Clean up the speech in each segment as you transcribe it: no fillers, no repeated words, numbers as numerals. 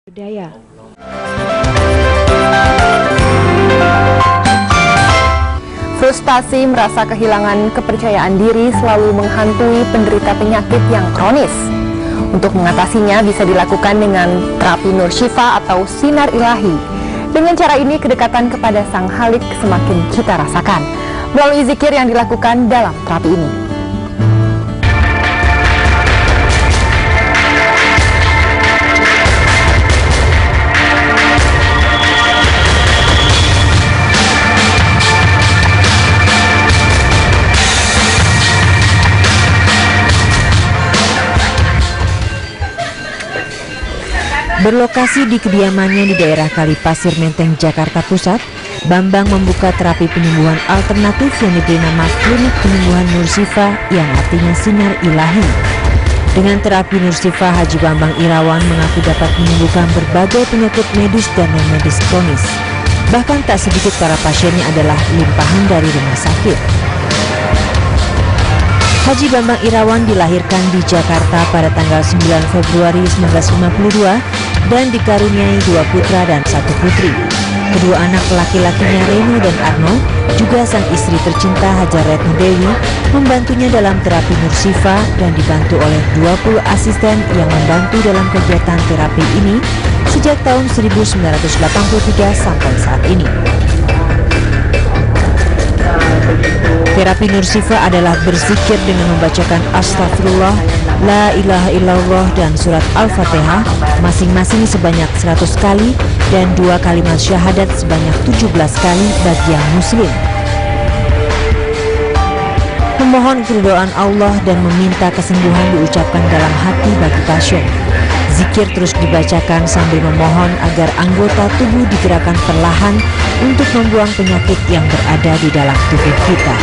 budaya. Frustasi merasa kehilangan kepercayaan diri selalu menghantui penderita penyakit yang kronis. Untuk mengatasinya bisa dilakukan dengan terapi Nur Syifa atau sinar ilahi. Dengan cara ini kedekatan kepada Sang Khalik semakin kita rasakan melalui zikir yang dilakukan dalam terapi ini. Berlokasi di kediamannya di daerah Kalipasir Menteng, Jakarta Pusat, Bambang membuka terapi penyembuhan alternatif yang diberi nama Klinik Penyembuhan Nur Syifa yang artinya sinar ilahi. Dengan terapi Nur Syifa, Haji Bambang Irawan mengaku dapat menyembuhkan berbagai penyakit medis dan non-medis kronis. Bahkan tak sedikit para pasiennya adalah limpahan dari rumah sakit. Haji Bambang Irawan dilahirkan di Jakarta pada tanggal 9 Februari 1952 dan dikaruniai 2 putra dan 1 putri. Kedua anak laki-lakinya Reno dan Arno, juga sang istri tercinta Hajar Retno Dewi, membantunya dalam terapi Nur Syifa dan dibantu oleh 20 asisten yang membantu dalam kegiatan terapi ini sejak tahun 1983 sampai saat ini. Terapi Nur Syifa adalah berzikir dengan membacakan Astagfirullah, La ilaha illallah dan surat Al-Fatihah masing-masing sebanyak 100 kali dan 2 kalimat syahadat sebanyak 17 kali bagi yang muslim. Memohon keridhaan Allah dan meminta kesembuhan diucapkan dalam hati bagi pasien. Zikir terus dibacakan sambil memohon agar anggota tubuh digerakkan perlahan untuk membuang penyakit yang berada di dalam tubuh kita.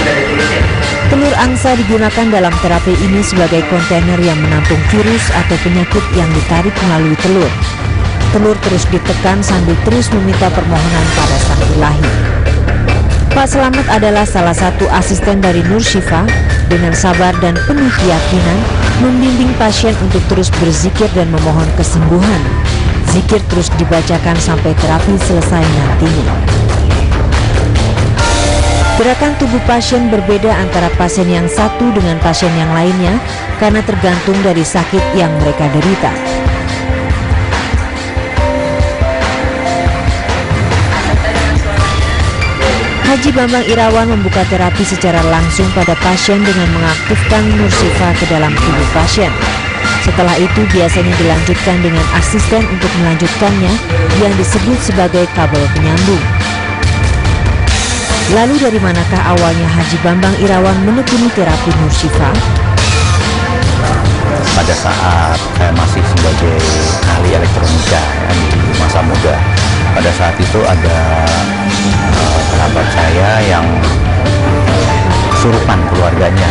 Telur angsa digunakan dalam terapi ini sebagai kontainer yang menampung virus atau penyakit yang ditarik melalui telur. Telur terus ditekan sambil terus meminta permohonan pada Sang Ilahi. Pak Selamat adalah salah satu asisten dari Nur Syifa. Dengan sabar dan penuh keyakinan membimbing pasien untuk terus berzikir dan memohon kesembuhan. Zikir terus dibacakan sampai terapi selesai nantinya. Gerakan tubuh pasien berbeda antara pasien yang satu dengan pasien yang lainnya karena tergantung dari sakit yang mereka derita. Haji Bambang Irawan membuka terapi secara langsung pada pasien dengan mengaktifkan Nur Syifa ke dalam tubuh pasien. Setelah itu biasanya dilanjutkan dengan asisten untuk melanjutkannya yang disebut sebagai kabel penyambung. Lalu dari manakah awalnya Haji Bambang Irawan menekuni terapi Nur Syifa? Pada saat saya masih sebagai ahli elektronika di masa muda, pada saat itu ada sahabat saya yang kesurupan keluarganya.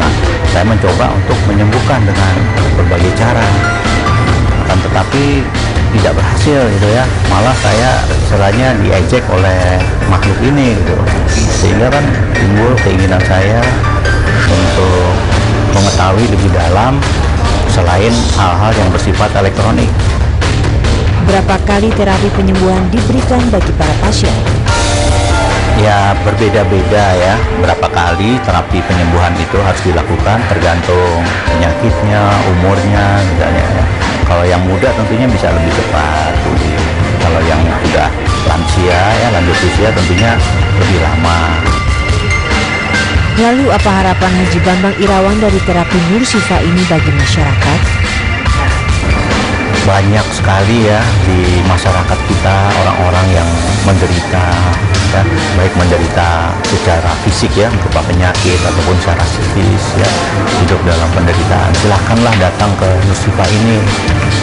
Nah, saya mencoba untuk menyembuhkan dengan berbagai cara, akan tetapi tidak berhasil gitu ya. Malah saya istilahnya diejek oleh makhluk ini gitu. Sehingga kan timbul keinginan saya untuk mengetahui lebih dalam selain hal-hal yang bersifat elektronik. Berapa kali terapi penyembuhan diberikan bagi para pasien? Ya berbeda-beda ya, berapa kali terapi penyembuhan itu harus dilakukan tergantung penyakitnya, umurnya misalnya ya. Kalau yang muda tentunya bisa lebih cepat. Kalau yang sudah lansia ya, lanjut usia tentunya lebih lama. Lalu apa harapan Haji Bambang Irawan dari terapi Nur Syifa ini bagi masyarakat? Banyak sekali ya di masyarakat kita orang-orang yang menderita ya, baik menderita secara fisik ya, berupa penyakit ataupun secara psikis ya, hidup dalam penderitaan. Silahkanlah datang ke Nur Syifa ini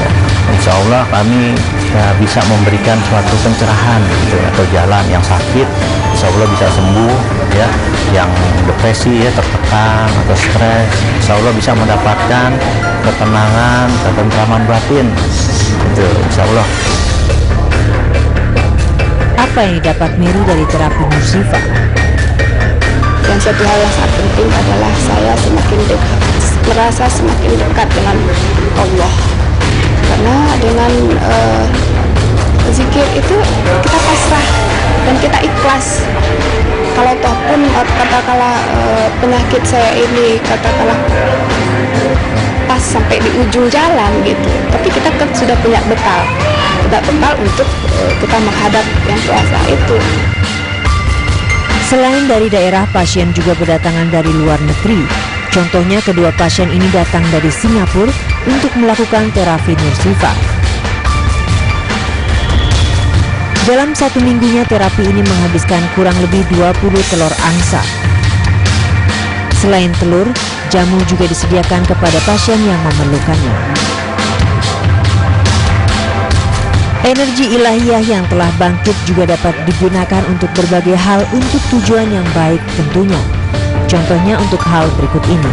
ya. Insya Allah kami ya, bisa memberikan suatu pencerahan gitu, atau jalan yang sakit insya Allah bisa sembuh ya, yang depresi ya, tertekan atau stres insya Allah bisa mendapatkan ketenangan, ketentraman batin itu insya Allah. Apa yang didapat Mary dari terapi Nur Syifa? Dan satu hal yang sangat penting adalah saya merasa semakin dekat dengan Allah. karena dengan zikir itu kita pasrah dan kita ikhlas. Kalau toh pun katakanlah penyakit saya ini katakanlah pas sampai di ujung jalan gitu, tapi kita kan sudah punya bekal untuk kita menghadap yang puasa itu. Selain dari daerah, pasien juga berdatangan dari luar negeri. Contohnya kedua pasien ini datang dari Singapura untuk melakukan terapi Nurshifa. Dalam 1 minggunya terapi ini menghabiskan kurang lebih 20 telur angsa. Selain telur, jamu juga disediakan kepada pasien yang memerlukannya. Energi ilahiyah yang telah bangkit juga dapat digunakan untuk berbagai hal untuk tujuan yang baik tentunya. Contohnya untuk hal berikut ini.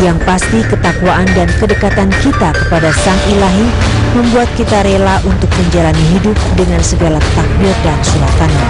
Yang pasti ketakwaan dan kedekatan kita kepada Sang Ilahi membuat kita rela untuk menjalani hidup dengan segala takdir dan suratannya.